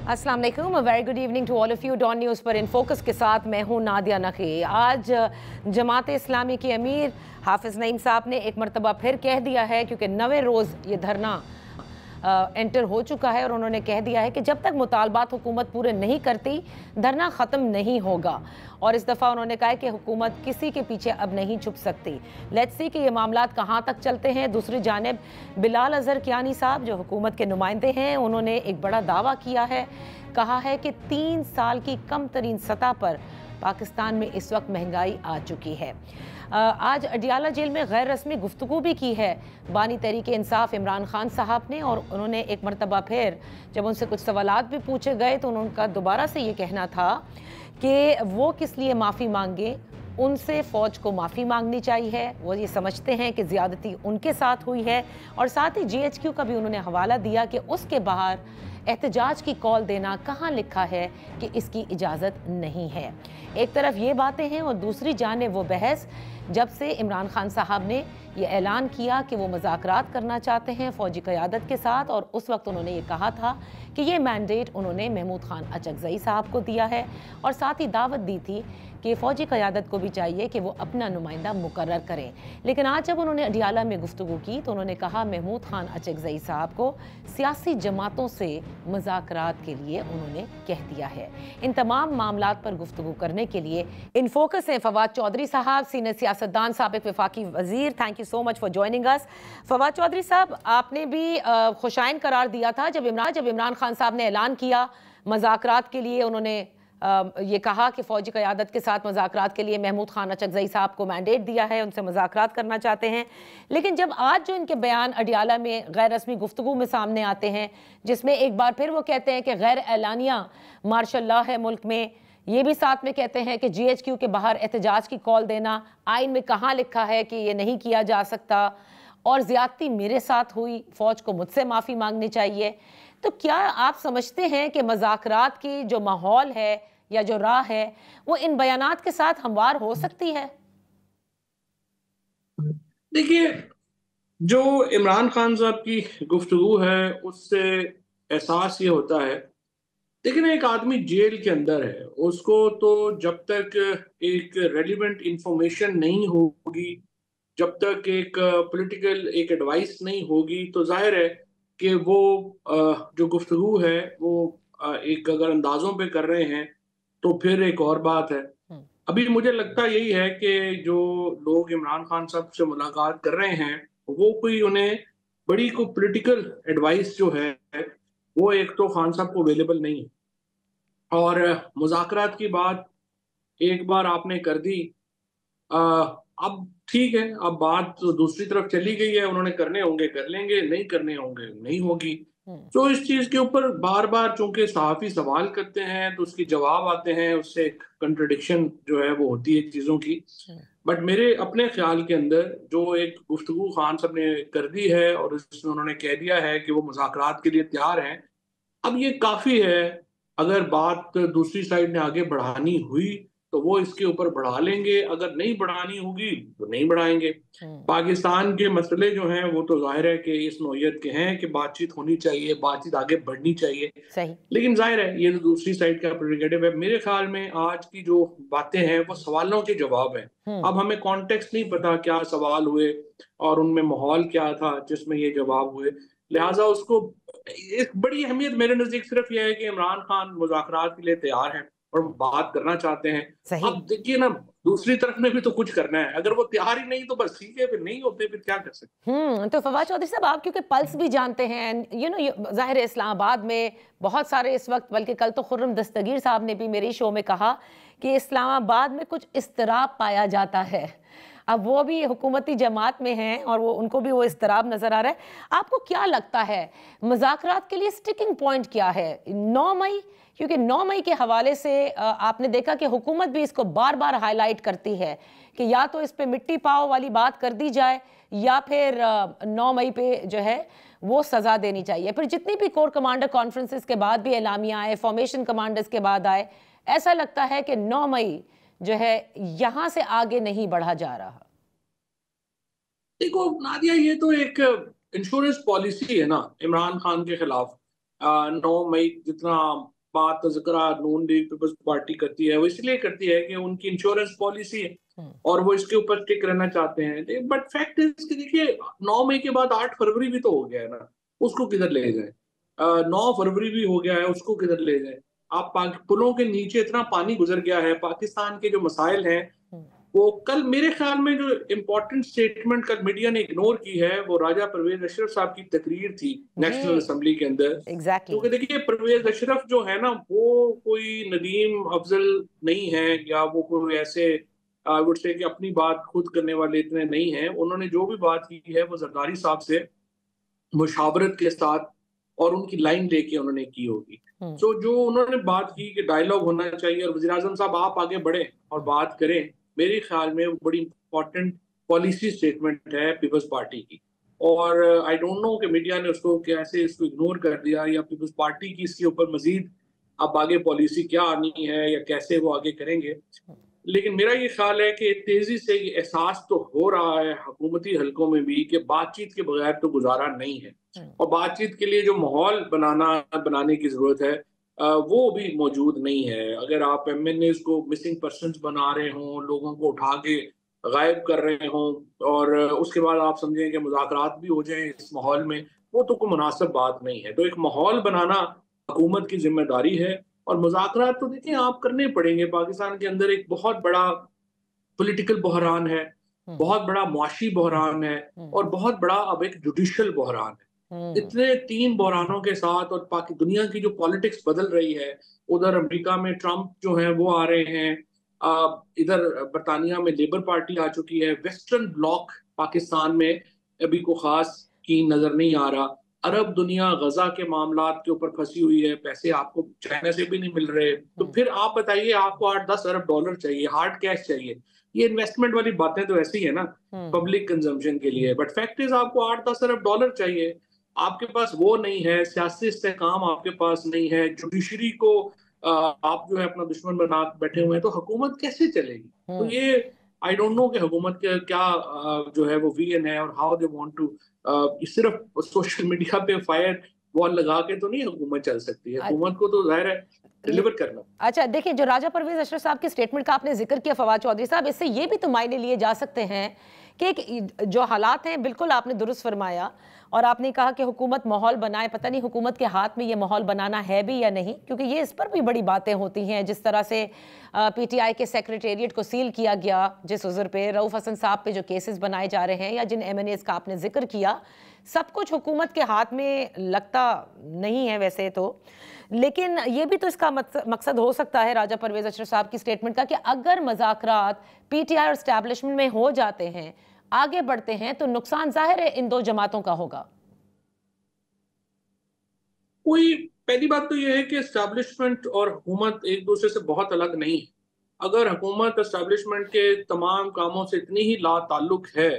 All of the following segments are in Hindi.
अस्सलाम वालेकुम, very good evening to all of you. Dawn news पर इन फोकस के साथ मैं हूं नादिया नकी। आज जमात इस्लामी के अमीर हाफिज़ नईम साहब ने एक मरतबा फिर कह दिया है, क्योंकि 9वें रोज़ ये धरना एंटर हो चुका है और उन्होंने कह दिया है कि जब तक मुतालबात हुकूमत पूरे नहीं करती धरना ख़त्म नहीं होगा। और इस दफ़ा उन्होंने कहा है कि हुकूमत किसी के पीछे अब नहीं छुप सकती। लेट्स सी कि ये मामलात कहाँ तक चलते हैं। दूसरी जानिब बिलाल अज़हर कियानी साहब जो हुकूमत के नुमाइंदे हैं, उन्होंने एक बड़ा दावा किया है। कहा है कि 3 साल की कम तरीन सतह पर पाकिस्तान में इस वक्त महंगाई आ चुकी है। आज अडियाला जेल में गैर रस्मी गुफ्तगू भी की है बानी तहरीक इंसाफ इमरान खान साहब ने, और उन्होंने एक मरतबा फिर जब उनसे कुछ सवालात भी पूछे गए तो उनका दोबारा से ये कहना था कि वो किस लिए माफ़ी मांगे, उनसे फ़ौज को माफ़ी मांगनी चाहिए। वो ये समझते हैं कि ज़्यादती उनके साथ हुई है। और साथ ही GHQ का भी उन्होंने हवाला दिया कि उसके बाहर एहतजाज की कॉल देना कहाँ लिखा है कि इसकी इजाज़त नहीं है। एक तरफ ये बातें हैं और दूसरी जानिब वो बहस जब से इमरान खान साहब ने ये ऐलान किया कि वो मुज़ाकरात करना चाहते हैं फ़ौजी क़यादत के साथ, और उस वक्त उन्होंने ये कहा था कि ये मैंडेट उन्होंने महमूद खान अचकज़ई साहब को दिया है, और साथ ही दावत दी थी कि फ़ौजी क़यादत को भी चाहिए कि वो अपना नुमाइंदा मुकर्रर करें। लेकिन आज जब उन्होंने अडियाला में गुफ्तगू की तो उन्होंने कहा महमूद खान अचकज़ई साहब को सियासी जमातों से मुज़ाकरात के लिए उन्होंने कह दिया है। इन तमाम मामलात पर गुफ्तगू करने के लिए इन फोकस हैं फवाद चौधरी साहब, सीनियर सियासतदान, साबिक़ वफाकी वज़ीर। Thank you so much for joining us. Fawad Chaudhry साहब, आपने भी खुशाइन करार दिया था जब इमरान खान साहब ने ऐलान किया मुज़ाकरात के लिए, उन्होंने ये कहा कि फ़ौजी क़यादत के साथ मुज़ाकरात के लिए महमूद खान अचकज़ई साहब को मैंडेट दिया है, उनसे मुज़ाकरात करना चाहते हैं। लेकिन जब आज जो इनके बयान अडियाला में गैर रस्मी गुफ्तगू में सामने आते हैं, जिसमें एक बार फिर वो कहते हैं कि गैर एलानिया मार्शल लॉ है मुल्क में, ये भी साथ में कहते हैं कि GHQ के बाहर एहतजाज की कॉल देना आइन में कहाँ लिखा है कि ये नहीं किया जा सकता, और ज़्यादती मेरे साथ हुई, फ़ौज को मुझसे माफ़ी मांगनी चाहिए। तो क्या आप समझते हैं कि मुज़ाकरात की जो माहौल है या जो राह है वो इन बयानात के साथ हमवार हो सकती है? देखिए, जो इमरान खान साहब की गुफ्तगू है उससे एहसास ये होता है। देखिए ना, एक आदमी जेल के अंदर है, उसको तो जब तक एक रेलिवेंट इंफॉर्मेशन नहीं होगी, जब तक एक पॉलिटिकल एक एडवाइस नहीं होगी, तो जाहिर है कि वो जो गुफ्तगू है वो एक अगर अंदाज़ों पे कर रहे हैं तो फिर एक और बात है। अभी मुझे लगता यही है कि जो लोग इमरान खान साहब से मुलाकात कर रहे हैं, वो कोई उन्हें बड़ी कोई पॉलिटिकल एडवाइस जो है, वो एक तो खान साहब को अवेलेबल नहीं है। और मुज़ाकरात की बात एक बार आपने कर दी, अ, अब ठीक है, अब बात तो दूसरी तरफ चली गई है, उन्होंने करने होंगे कर लेंगे, नहीं करने होंगे नहीं होगी। तो इस चीज़ के ऊपर बार-बार चूँकि सहाफ़ी सवाल करते हैं, तो उसके जवाब आते हैं, उससे एक कंट्रडिक्शन जो है वो होती है चीज़ों की। बट मेरे अपने ख़्याल के अंदर जो एक गुफ्तगू खान साहब ने कर दी है और उसमें उन्होंने कह दिया है कि वो मुज़ाकरात के लिए तैयार हैं, अब ये काफ़ी है। अगर बात दूसरी साइड ने आगे बढ़ानी हुई, तो वो इसके ऊपर बढ़ा लेंगे, अगर नहीं बढ़ानी होगी, तो नहीं बढ़ाएँगे। पाकिस्तान के मसले जो हैं, वो तो ज़ाहिर है कि इस नौइयत के हैं कि बातचीत होनी चाहिए, बातचीत आगे बढ़नी चाहिए। सही। लेकिन ज़ाहिर है, ये तो दूसरी साइड का प्रेरोगेटिव है। मेरे ख़्याल में आज की जो बातें हैं, वो सवालों के जवाब हैं। अब हमें कॉन्टेक्स्ट नहीं पता क्या सवाल हुए और उनमें माहौल क्या था जिसमें ये जवाब हुए। लिहाज़ा उसको एक बड़ी अहमियत मेरे नज़दीक सिर्फ ये है कि इमरान खान मुज़ाकरात के लिए तैयार हैं और वो बात करना चाहते हैं। सही। अब देखिए ना, दूसरी तरफ ने भी तो कुछ करना है। अगर वो तैयार ही नहीं तो बस ठीक है, फिर नहीं होते फिर क्या कर सकते हैं। तो फवाद चौधरी साहब, आप क्योंकि पल्स भी जानते हैं, ज़ाहिर है इस्लामाबाद में बहुत सारे इस वक्त, बल्कि कल तो खुर्रम दस्तगीर साहब ने भी मेरे शो में कहा कि इस्लामाबाद में कुछ इस्तराब पाया जाता है। अब वो भी हुकूमती जमात में हैं और वो उनको भी वो इस्तराब नज़र आ रहा है। आपको क्या लगता है मुज़ाकरात के लिए स्टिकिंग पॉइंट क्या है? 9 मई, क्योंकि 9 मई के हवाले से आपने देखा कि हुकूमत भी इसको बार बार हाईलाइट करती है कि या तो इस पे मिट्टी पाओ वाली बात कर दी जाए या फिर 9 मई पे जो है वो सज़ा देनी चाहिए। फिर जितनी भी कोर कमांडर कॉन्फ्रेंसेस के बाद भी एलामिया आए, फॉर्मेशन कमांडर्स के बाद आए, ऐसा लगता है कि 9 मई जो है यहाँ से आगे नहीं बढ़ा जा रहा। देखो नादिया, ये तो एक इंश्योरेंस पॉलिसी है ना इमरान खान के खिलाफ। 9 मई जितना बात तज़किरा नून लीग पीपल्स पार्टी करती है, वो इसलिए करती है कि उनकी इंश्योरेंस पॉलिसी है और वो इसके ऊपर टिक रहना चाहते हैं। बट फैक्ट इज कि देखिए 9 मई के बाद 8 फरवरी भी तो हो गया है ना, उसको किधर ले जाए? 9 फरवरी भी हो गया है, उसको किधर ले जाए? आप पुलों के नीचे इतना पानी गुजर गया है, पाकिस्तान के जो मसाइल हैं वो कल मेरे ख्याल में जो इम्पोर्टेंट स्टेटमेंट कल मीडिया ने इग्नोर की है वो राजा परवेज अशरफ साहब की तकरीर थी नेशनल असेंबली के अंदर। क्योंकि देखिए परवेज अशरफ जो है ना वो कोई नदीम अफजल नहीं है या वो कोई ऐसे आई वुड से कि अपनी बात खुद करने वाले इतने नहीं हैं। उन्होंने जो भी बात की है वो जरदारी साहब से मुशावरत के साथ और उनकी लाइन लेके उन्होंने की होगी। तो जो उन्होंने बात की कि डायलॉग होना चाहिए और वज़ीर आज़म साहब आप आगे बढ़े और बात करें, मेरे ख्याल में वो बड़ी इंपॉर्टेंट पॉलिसी स्टेटमेंट है पीपल्स पार्टी की। और आई डोंट नो कि मीडिया ने उसको कैसे इसको इग्नोर कर दिया या पीपल्स पार्टी की इसके ऊपर मजीद अब आगे पॉलिसी क्या आनी है या कैसे वो आगे करेंगे। लेकिन मेरा ये ख्याल है कि तेजी से ये एहसास तो हो रहा है हुकूमती हलकों में भी कि बातचीत के बगैर तो गुजारा नहीं है और बातचीत के लिए जो माहौल बनाने की जरूरत है वो भी मौजूद नहीं है। अगर आप एमएनएस को मिसिंग पर्सन्स बना रहे हों, लोगों को उठा के गायब कर रहे हों और उसके बाद आप समझें कि मुज़ाकरात भी हो जाएं इस माहौल में, वो तो कोई मुनासिब बात नहीं है। तो एक माहौल बनाना हुकूमत की जिम्मेदारी है और मुज़ाकरात तो देखिए आप करने पड़ेंगे। पाकिस्तान के अंदर एक बहुत बड़ा पॉलिटिकल बहरान है, बहुत बड़ा मुआशी बहरान है और बहुत बड़ा अब एक जुडिशल बहरान है। इतने 3 बहरानों के साथ और दुनिया की जो पॉलिटिक्स बदल रही है, उधर अमेरिका में ट्रंप जो है वो आ रहे हैं, इधर बरतानिया में लेबर पार्टी आ चुकी है, वेस्टर्न ब्लॉक पाकिस्तान में अभी को खास की नजर नहीं आ रहा। अरब दुनिया गजा के मामलात के ऊपर फंसी हुई है, पैसे आपको चाइना से भी नहीं मिल रहे। तो फिर आप बताइए आपको 8-10 अरब डॉलर चाहिए, हार्ड कैश चाहिए। ये इन्वेस्टमेंट वाली बातें तो ऐसी है ना पब्लिक कंजम्पशन के लिए, बट फैक्ट इज आपको 8-10 अरब डॉलर चाहिए, आपके पास वो नहीं है। सियासी इस्तेहकाम आपके पास नहीं है, जुडिशरी को आप जो है अपना दुश्मन बना बैठे हुए हैं, तो हुकूमत कैसे चलेगी? तो ये आई डोंट नो कि हुकूमत के क्या जो है वो विजन है और हाउ दे वांट टू। सिर्फ सोशल मीडिया पे फायर वॉल लगा के तो नहीं हुकूमत चल सकती है। हुकूमत को तो जाहिर है डिलीवर करना। अच्छा देखिए, जो राजा परवेज अशरफ साहब के स्टेटमेंट का आपने जिक्र किया फवाद चौधरी साहब, इससे ये भी तो मायने लिए जा सकते हैं कि जो हालात हैं, बिल्कुल आपने दुरुस्त फरमाया और आपने कहा कि हुकूमत माहौल बनाए। पता नहीं हुकूमत के हाथ में ये माहौल बनाना है भी या नहीं, क्योंकि ये इस पर भी बड़ी बातें होती हैं। जिस तरह से पीटीआई के सेक्रेटेरिएट को सील किया गया, जिस उज़र पे रऊफ हसन साहब पे जो केसेस बनाए जा रहे हैं या जिन एमएनएस का आपने जिक्र किया, सब कुछ हुकूमत के हाथ में लगता नहीं है वैसे तो। लेकिन ये भी तो इसका मकसद हो सकता है राजा परवेज अशरफ साहब की स्टेटमेंट का कि अगर मुज़ाकरात पीटीआई और एस्टैब्लिशमेंट में हो जाते हैं, आगे बढ़ते हैं, तो नुकसान जाहिर है इन दो जमातों का होगा। कोई पहली बात तो यह है कि एस्टैब्लिशमेंट और हुकूमत एक दूसरे से बहुत अलग नहीं है। अगर हुकूमत एस्टैब्लिशमेंट के तमाम कामों से इतनी ही ला ताल्लुक है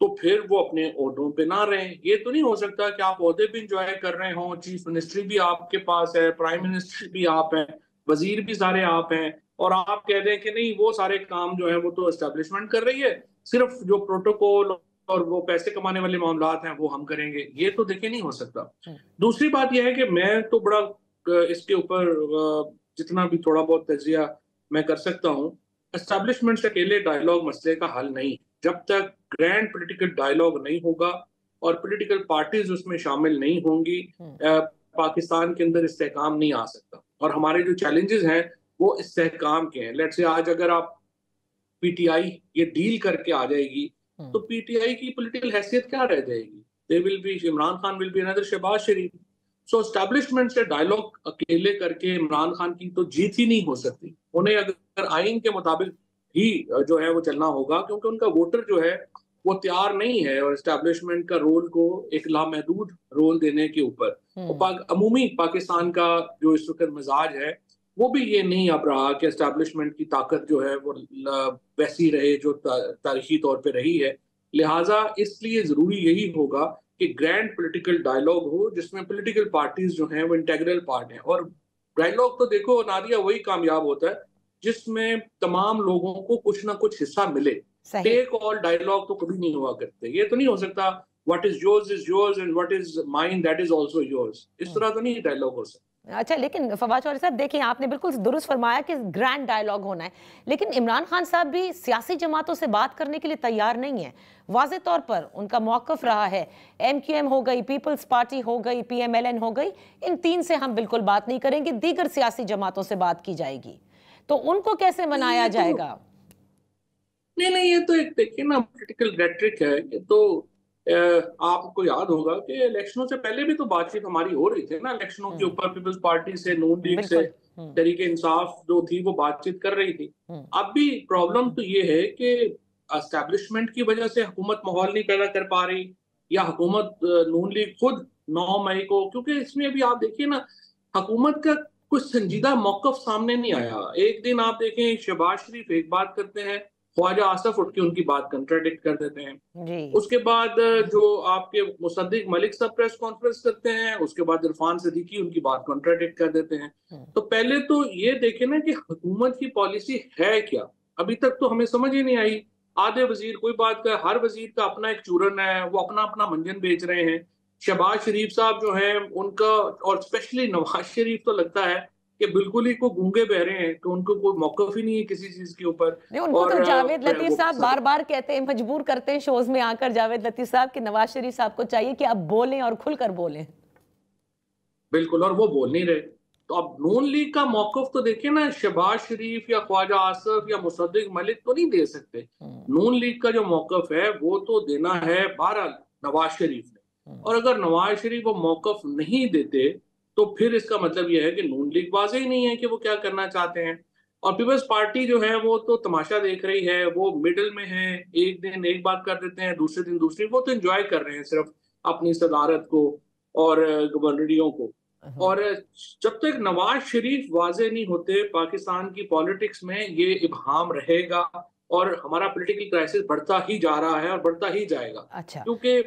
तो फिर वो अपने ओहदों पे ना रहें। ये तो नहीं हो सकता कि आप ओहदे भी इंजॉय कर रहे हों, चीफ मिनिस्ट्री भी आपके पास है, प्राइम मिनिस्टर भी आप हैं, वजीर भी सारे आप हैं, और आप कह दें कि नहीं वो सारे काम जो है वो तो एस्टैब्लिशमेंट कर रही है, सिर्फ जो प्रोटोकॉल और वो पैसे कमाने वाले मामलात हैं वो हम करेंगे। ये तो देखिए नहीं हो सकता। दूसरी बात यह है कि मैं तो बड़ा इसके ऊपर जितना भी थोड़ा बहुत तजिया मैं कर सकता हूँ, एस्टैब्लिशमेंट से अकेले डायलॉग मसले का हल नहीं। जब तक ग्रैंड पॉलिटिकल डायलॉग नहीं होगा और पॉलिटिकल पार्टीज उसमें शामिल नहीं होंगी, पाकिस्तान के अंदर इस्तेहकाम नहीं आ सकता। और हमारे जो चैलेंजेस हैं वो इस्तेहकाम के हैं। लेट्स से आज अगर आप पीटीआई ये डील करके आ जाएगी तो पीटीआई की पॉलिटिकल हैसियत क्या रह जाएगी? They will be Imran Khan will be another Shahbaz Sharif. So establishment से डायलॉग अकेले करके इमरान खान की तो जीत ही नहीं हो सकती। उन्हें अगर आइन के मुताबिक ही जो है वो चलना होगा, क्योंकि उनका वोटर जो है वो तैयार नहीं है और एस्टैब्लिशमेंट का रोल को एक लामहदूद रोल देने के ऊपर। अमूमी पाकिस्तान का जो इस वक्त मिजाज है वो भी ये नहीं अब रहा कि एस्टैब्लिशमेंट की ताकत जो है वो वैसी रहे जो तारीखी तौर पे रही है। लिहाजा इसलिए ज़रूरी यही होगा कि ग्रैंड पॉलिटिकल डायलॉग हो जिसमें पॉलिटिकल पार्टीज जो हैं वो इंटेग्रल पार्ट हैं। और डायलॉग तो देखो नादिया वही कामयाब होता है जिसमें तमाम लोगों को कुछ ना कुछ हिस्सा मिले। टेक ऑल डायलॉग तो कभी नहीं हुआ करते। ये तो नहीं हो सकता what is yours and what is mine that is also yours. इस तरह तो नहीं डायलॉग हो सकता। अच्छा, लेकिन फवाद चौधरी साहब देखिए, आपने बिल्कुल दुरुस्त फरमाया कि ग्रैंड डायलॉग होना है, लेकिन इमरान खान साहब भी सियासी जमातों से बात करने के लिए तैयार नहीं है। वाज़े तौर पर उनका मौक़िफ़ रहा है, MQM हो गई, पीपल्स पार्टी हो गई, PMLN हो गई, इन 3 से हम बिल्कुल बात नहीं करेंगे, दीगर सियासी जमातों से बात की जाएगी। तो उनको कैसे मनाया जाएगा? नहीं नहीं, ये तो एक देखिए ना पॉलिटिकल रेटरिक है ये तो। आपको याद होगा कि इलेक्शनों से पहले भी तो बातचीत हमारी हो रही थी ना, इलेक्शनों के ऊपर पीपल्स पार्टी से, नून लीग से, बिल्कुल। तहरीक इंसाफ जो थी वो बातचीत कर रही थी। हम्म। अब भी प्रॉब्लम तो ये है कि एस्टेब्लिशमेंट की वजह से हुकूमत माहौल नहीं पैदा कर पा रही, या हुकूमत नून लीग खुद 9 मई को, क्योंकि इसमें अभी आप देखिए ना हुकूमत का कुछ संजीदा मौकफ सामने नहीं आया। एक दिन आप देखें शहबाज शरीफ एक बात करते हैं, ख्वाजा आसफ उठ के उनकी बात कंट्राडिक्ट कर देते हैं। जी। उसके बाद जो आपके मुसद्दिक मलिक साहब प्रेस कॉन्फ्रेंस करते हैं, उसके बाद इरफान सिद्दीकी उनकी बात कंट्राडिक्ट कर देते हैं। तो पहले तो ये देखें ना कि हुकूमत की पॉलिसी है क्या, अभी तक तो हमें समझ ही नहीं आई। आधे वजीर कोई बात का, हर वजीर का अपना एक चूरन है, वो अपना अपना मंजन बेच रहे हैं। शहबाज शरीफ साहब जो हैं उनका, और स्पेशली नवाज शरीफ तो लगता है कि बिल्कुल ही को गूंगे बहरे हैं, कि उनको कोई मौकफ ही नहीं है किसी चीज के ऊपर। नहीं, उनको तो और जावेद लतीफ वो साहब बार बार कहते हैं, मजबूर करते हैं शोज में आकर जावेद लतीफ साहब कि नवाज शरीफ साहब को चाहिए कि अब बोलें और खुलकर बोलें। बिल्कुल, और वो बोल नहीं रहे। तो अब नून लीग का मौकफ तो देखिए ना, शहबाज शरीफ या ख्वाजा आसफ या मुसद्दिक मलिक तो नहीं दे सकते। नून लीग का जो मौकफ है वो तो देना है बहरहाल नवाज शरीफ ने, और अगर नवाज शरीफ वो मौकफ नहीं देते तो फिर इसका मतलब यह है कि नून लीग वाज़ेह ही नहीं है कि वो क्या करना चाहते हैं। और पीपल्स पार्टी जो है वो तो तमाशा देख रही है, वो मिडिल में है, एक दिन एक बात कर देते हैं, दूसरे दिन दूसरी। वो तो एंजॉय कर रहे हैं सिर्फ अपनी सदारत को और गवर्नरियों को। और जब तक नवाज शरीफ वाजे नहीं होते पाकिस्तान की पॉलिटिक्स में, ये इब्हाम रहेगा और हमारा पॉलिटिकल क्राइसिस बढ़ता ही जा रहा है और बढ़ता ही जाएगा। अच्छा। क्योंकि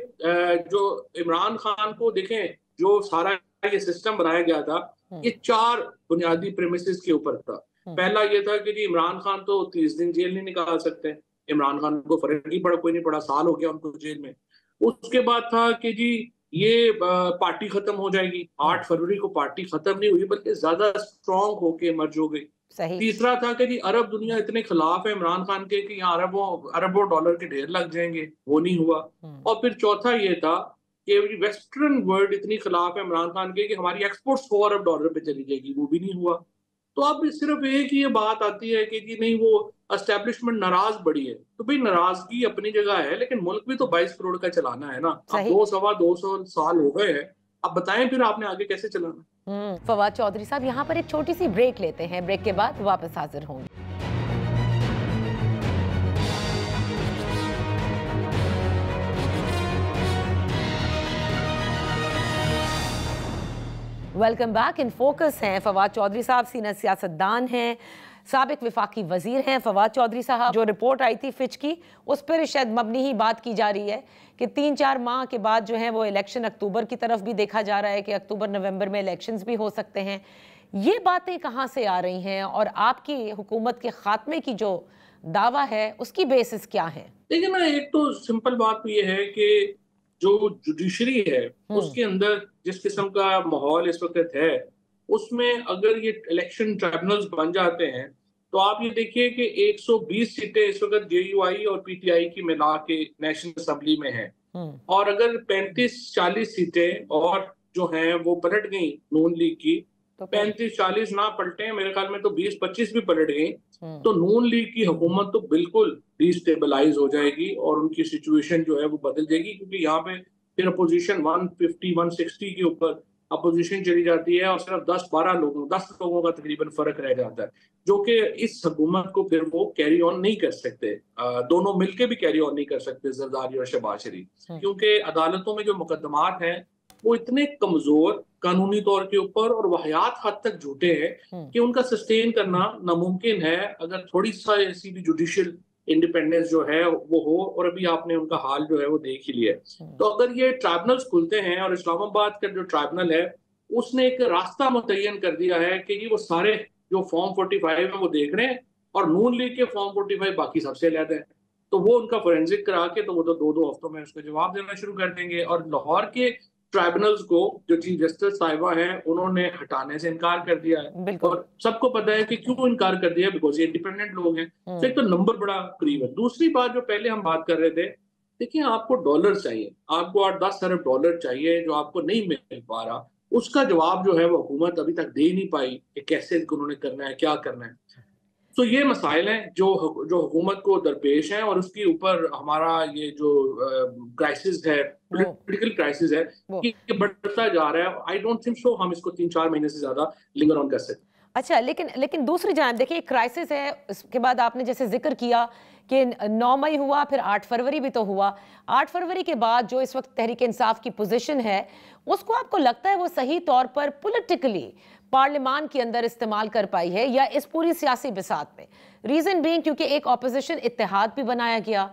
जो इमरान खान को देखें, जो सारा ये सिस्टम बनाया गया था, ये 4 बुनियादी प्रेमिसेस के ऊपर था। पहला ये था कि जी इमरान खान तो 30 दिन जेल नहीं निकाल सकते, इमरान खान को फर्क नहीं पड़ा, कोई नहीं पड़ा, साल हो गया उनको जेल में। उसके बाद था कि जी ये पार्टी खत्म हो जाएगी। 8 फरवरी को पार्टी खत्म नहीं हुई बल्कि ज्यादा स्ट्रांग होके मर्ज हो गई। सही। तीसरा था कि जी अरब दुनिया इतने खिलाफ है इमरान खान के कि यहाँ अरबों डॉलर के ढेर लग जाएंगे, वो नहीं हुआ। और फिर चौथा ये था कि वेस्टर्न वर्ल्ड इतनी खिलाफ है इमरान खान के कि हमारी एक्सपोर्ट्स 100 अरब डॉलर पे चली जाएगी, वो भी नहीं हुआ। तो अब सिर्फ एक ही ये बात आती है कि जी नहीं, वो एस्टेब्लिशमेंट नाराज बड़ी है। तो भाई नाराजगी अपनी जगह है, लेकिन मुल्क भी तो 22 करोड़ का चलाना है ना। अब सही। 200 साल हो गए हैं, अब बताएं फिर आपने आगे कैसे चलाना। फवाद चौधरी साहब, यहाँ पर एक छोटी सी ब्रेक लेते हैं, ब्रेक के बाद वापस हाजिर होंगे। Welcome back. इन फोकस हैं फवाद चौधरी साहब, सीनियर सियासतदान हैं, साबिक विफाकी वजीर हैं। फवाद चौधरी साहब, जो रिपोर्ट आई थी फिच की, उस पर शायद मबनी ही बात की जा रही है कि 3-4 माह के बाद जो है वो इलेक्शन अक्टूबर की तरफ भी देखा जा रहा है कि अक्टूबर नवंबर में इलेक्शंस भी हो सकते हैं। ये बातें कहाँ से आ रही हैं और आपकी हुकूमत के खात्मे की जो दावा है उसकी बेसिस क्या है? देखिए ना, एक तो सिंपल बात तो ये है कि जो जुडिशरी है उसके अंदर जिस किस्म का माहौल इस वक्त है, उसमें अगर ये इलेक्शन ट्राइब्यूनल्स बन जाते हैं तो आप ये देखिए कि 120 सीटें इस वक्त JUI और PTI की मिला के नेशनल असेंबली में हैं। और अगर 35-40 सीटें और जो हैं वो पलट गई नून लीग की, तो 35-40 ना पलटे, मेरे ख्याल में तो 20-25 भी पलट गई, तो नून लीग की हुकूमत तो बिल्कुल डिस्टेबलाइज हो जाएगी और उनकी सिचुएशन जो है वो बदल जाएगी। क्योंकि यहाँ पे फिर अपोजिशन 150-160 के ऊपर अपोजिशन चली जाती है और सिर्फ 10 लोगों का तकरीबन फर्क रह जाता है, जो कि इस हुकूमत को फिर वो कैरी ऑन नहीं कर सकते। दोनों मिलके भी कैरी ऑन नहीं कर सकते, जरदारी और शहबाज शरीफ, क्योंकि अदालतों में जो मुकदमात हैं वो इतने कमजोर कानूनी तौर के ऊपर और वाहियात हद तक झूठे हैं कि उनका सस्टेन करना नामुमकिन है अगर थोड़ी सा ऐसी भी जुडिशियल इंडिपेंडेंस जो है वो हो। और अभी आपने उनका हाल जो है वो देख ही लिया। तो अगर ये ट्राइब्यूनल्स खुलते हैं, और इस्लामाबाद का जो ट्राइब्यूनल है उसने एक रास्ता मुतय्यन कर दिया है कि वो सारे जो फॉर्म 45 है वो देख रहे हैं और नून लीग के फॉर्म 45 बाकी सबसे अलग है, तो वो उनका फोरेंसिक करा के तो वो तो 2-2 हफ्तों में उसको जवाब देना शुरू कर देंगे। और लाहौर के ट्राइब्यूनल्स को, जो चीफ जस्टिस साहिबा हैं, उन्होंने हटाने से इनकार कर दिया है। और सबको पता है कि क्यों इनकार कर दिया, बिकॉज ये इंडिपेंडेंट लोग हैं। तो एक तो नंबर बड़ा करीब है। दूसरी बात जो पहले हम बात कर रहे थे, देखिए आपको डॉलर चाहिए, आपको 8-10 अरब डॉलर चाहिए जो आपको नहीं मिल पा रहा। उसका जवाब जो है वो हुकूमत अभी तक दे नहीं पाई कि कैसे उन्होंने करना है, क्या करना है। तो ये मसाइल हैं जो जो हुकूमत को दरपेश हैं, और उसके ऊपर हमारा ये जो क्राइसिस है, पॉलिटिकल क्राइसिस है, कि बढ़ता जा रहा है। आई डोंट थिंक सो हम इसको 3-4 महीने से ज्यादा लिंगर ऑन कर सकते। अच्छा, लेकिन दूसरी जानिब देखिए क्राइसिस है, उसके बाद आपने जैसे जिक्र किया कि 9 मई हुआ, फिर 8 फरवरी भी तो हुआ। 8 फरवरी के बाद जो इस वक्त तहरीक इंसाफ की पोजीशन है, उसको आपको लगता है वो सही तौर पर पॉलिटिकली पार्लियामान के अंदर इस्तेमाल कर पाई है, या इस पूरी सियासी बिसात में? रीजन बीइंग क्योंकि एक ऑपोजिशन इत्तेहाद भी बनाया गया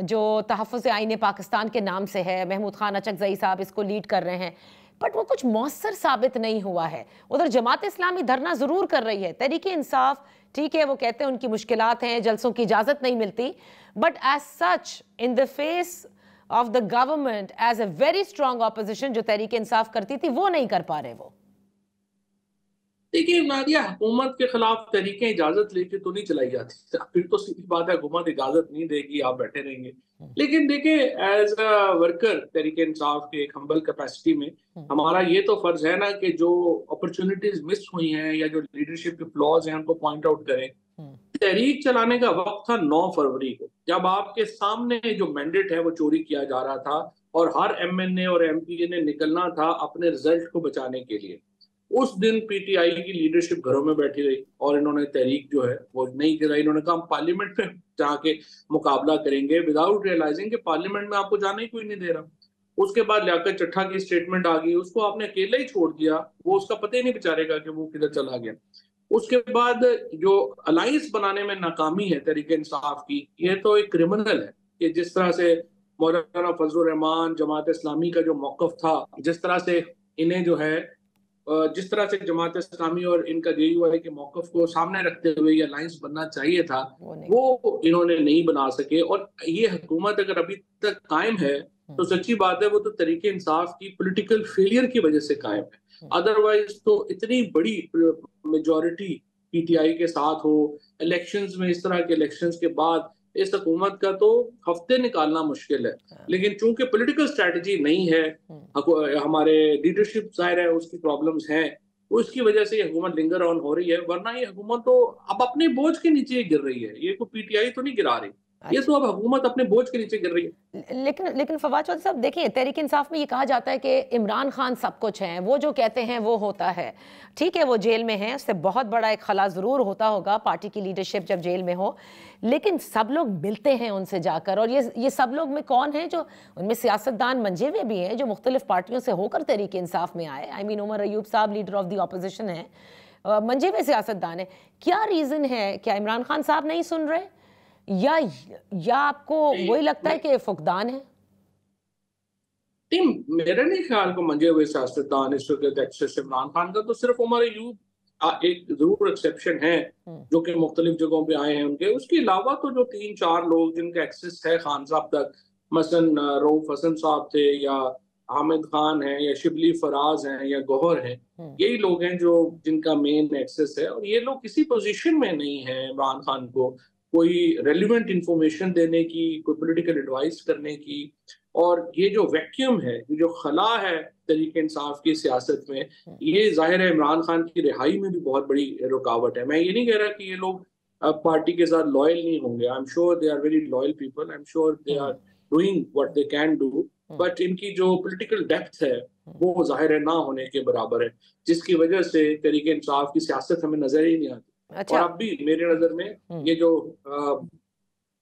जो तहफ़्फ़ुज़ आईन पाकिस्तान के नाम से है, महमूद खान अचकज़ई साहब इसको लीड कर रहे हैं, बट वो कुछ मौसर साबित नहीं हुआ है। उधर जमात इस्लामी धरना जरूर कर रही है, तहरीक इंसाफ ठीक है, वो कहते हैं उनकी मुश्किलात हैं, जलसों की इजाजत नहीं मिलती, but as such in the face of the government as a very strong opposition जो तहरीक इंसाफ करती थी, वो नहीं कर पा रहे। वो देखिए नादिया, हुकूमत के खिलाफ तहरीकें इजाजत लेके तो नहीं चलाई जाती। फिर तो सीधी बात है, हुकूमत इजाजत नहीं देगी, आप बैठे रहेंगे। लेकिन देखिए, as a worker Tehreek Insaf के एक हम्बल कैपेसिटी में हमारा ये तो फर्ज है ना कि जो अपॉर्चुनिटीज मिस हुई हैं या जो लीडरशिप के फ्लॉज हैं उनको पॉइंट आउट करें। तहरीक चलाने का वक्त था 9 फरवरी को, जब आपके सामने जो मैंडेट है वो चोरी किया जा रहा था, और हर एमएनए और एमपीए ने निकलना था अपने रिजल्ट को बचाने के लिए। उस दिन पीटीआई की लीडरशिप घरों में बैठी रही और इन्होंने तहरीक जो है वो नहीं गिराई। इन्होंने कहा हम पार्लियामेंट में जाके मुकाबला करेंगे, विदाउट रियलाइजिंग कि पार्लियामेंट में आपको जाने ही कोई नहीं दे रहा। उसके बाद लियाकत चट्ठा की स्टेटमेंट आ गई, उसको आपने अकेला ही छोड़ दिया, वो उसका पता ही नहीं बेचारेगा कि वो किधर चला गया। उसके बाद जो अलायंस बनाने में नाकामी है तहरीक इंसाफ की, ये तो एक क्रिमिनल है कि जिस तरह से मौलाना फजलुर रहमान जमात इस्लामी का जो मौकफ था, जिस तरह से इन्हें जो है जिस तरह से जमात इस्लामी और इनका जेयूआई के मौकफ को सामने रखते हुए ये अलायंस बनना चाहिए था, वो इन्होंने नहीं बना सके। और ये हुकूमत अगर अभी तक कायम है तो सच्ची बात है वो तो तरीके इंसाफ की पॉलिटिकल फेलियर की वजह से कायम है। अदरवाइज तो इतनी बड़ी मेजॉरिटी पीटीआई के साथ हो, इलेक्शंस में इस तरह के इलेक्शंस के बाद इस हुकूमत का तो हफ्ते निकालना मुश्किल है। लेकिन चूंकि पॉलिटिकल स्ट्रैटेजी नहीं है, हमारे लीडरशिप जाहिर है उसकी प्रॉब्लम्स हैं, उसकी वजह से ये हुकूमत लिंगर ऑन हो रही है। वरना ये हुकूमत तो अब अपने बोझ के नीचे गिर रही है, ये कोई पीटीआई तो नहीं गिरा रही, ये तो अब हुकूमत अपने बोझ के नीचे गिर रही है। लेकिन फवाद चौधरी साहब देखिए, तहरीक इंसाफ में ये कहा जाता है कि इमरान खान सब कुछ है, वो जो कहते हैं वो होता है। ठीक है, वो जेल में है, उससे बहुत बड़ा एक खला जरूर होता होगा पार्टी की लीडरशिप जब जेल में हो, लेकिन सब लोग मिलते हैं उनसे जाकर। और ये सब लोग में कौन है जो उनमें सियासतदान मंजे हुए भी हैं जो मुख्तलिफ पार्टियों से होकर तहरीक इंसाफ में आए। आई मीन उमर अयूब साहब लीडर ऑफ द ऑपोजिशन है, मंजे हुए सियासतदान है। क्या रीजन है? क्या इमरान खान साहब नहीं सुन रहे, या आपको वही लगता है कि फुकदान है? मेरे नहीं ख्याल को मंजे हुए सियासतदान इस वक्त एक्सेस इमरान खान का, तो सिर्फ उमर अयूब एक जरूर एक्सेप्शन है जो कि मुख्तलिफ जगहों पे आए हैं उनके। उसके अलावा तो जो 3-4 लोग जिनका एक्सेस है खान साहब तक, मसलन रऊफ हसन साहब थे, या हामिद खान है, या शिबली फराज हैं, या गौहर हैं, यही लोग हैं जो जिनका मेन एक्सेस है। और ये लोग किसी पोजीशन में नहीं है इमरान खान को कोई रेलिवेंट इंफॉर्मेशन देने की, कोई पॉलिटिकल एडवाइस करने की। और ये जो वैक्यूम है, ये जो खला है तहरीक इंसाफ की सियासत में, ये जाहिर है इमरान खान की रिहाई में भी बहुत बड़ी रुकावट है। मैं ये नहीं कह रहा कि ये लोग पार्टी के साथ लॉयल नहीं होंगे, I am sure they are very loyal people, I am sure they are doing what they can do, but इनकी जो पॉलिटिकल डेप्थ है वो जाहिर है ना होने के बराबर है, जिसकी वजह से तहरीक इंसाफ की सियासत हमें नजर ही नहीं आती। अच्छा। और अब भी मेरे नजर में ये जो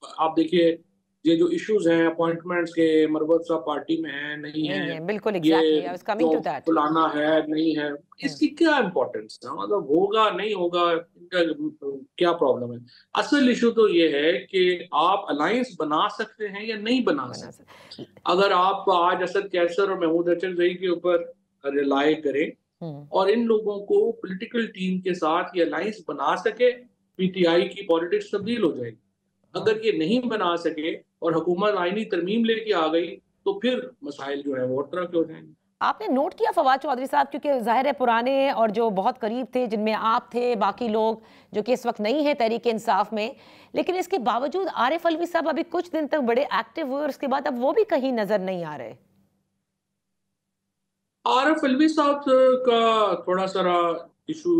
आप देखिए, ये जो इश्यूज हैं अपॉइंटमेंट्स के, मरवत साहब पार्टी में है नहीं है, बिल्कुल exactly, I was coming to that, फलाना है नहीं है, इसकी क्या इंपॉर्टेंस है? मतलब होगा नहीं होगा, क्या प्रॉब्लम है? असल इशू तो ये है कि आप अलायंस बना सकते हैं या नहीं बना सकते। अगर आप आज असद कैसर और महमूद अचकज़ई के ऊपर रिलाय करें और इन लोगों को पॉलिटिकल टीम के साथ ये अलायंस बना सके, पीटीआई की पॉलिटिक्स तब्दील हो जाएगी। अगर ये नहीं बना सके और हुकूमत आईनी तरमीम लेके आ गई तो फिर मसाइल जो है वो और तरह के हो जाएंगे। आपने नोट किया फवाद चौधरी साहब, क्योंकि जाहिर है पुराने और जो बहुत करीब थे, जिनमें आप थे, बाकी लोग जो कि इस वक्त नहीं है तहरीक इंसाफ में, लेकिन इसके बावजूद आरिफ अलवी साहब अभी कुछ दिन तक बड़े एक्टिव हुए और उसके बाद अब वो भी कहीं नजर नहीं आ रहे। आरिफ अलवी साहब का थोड़ा सारा इशू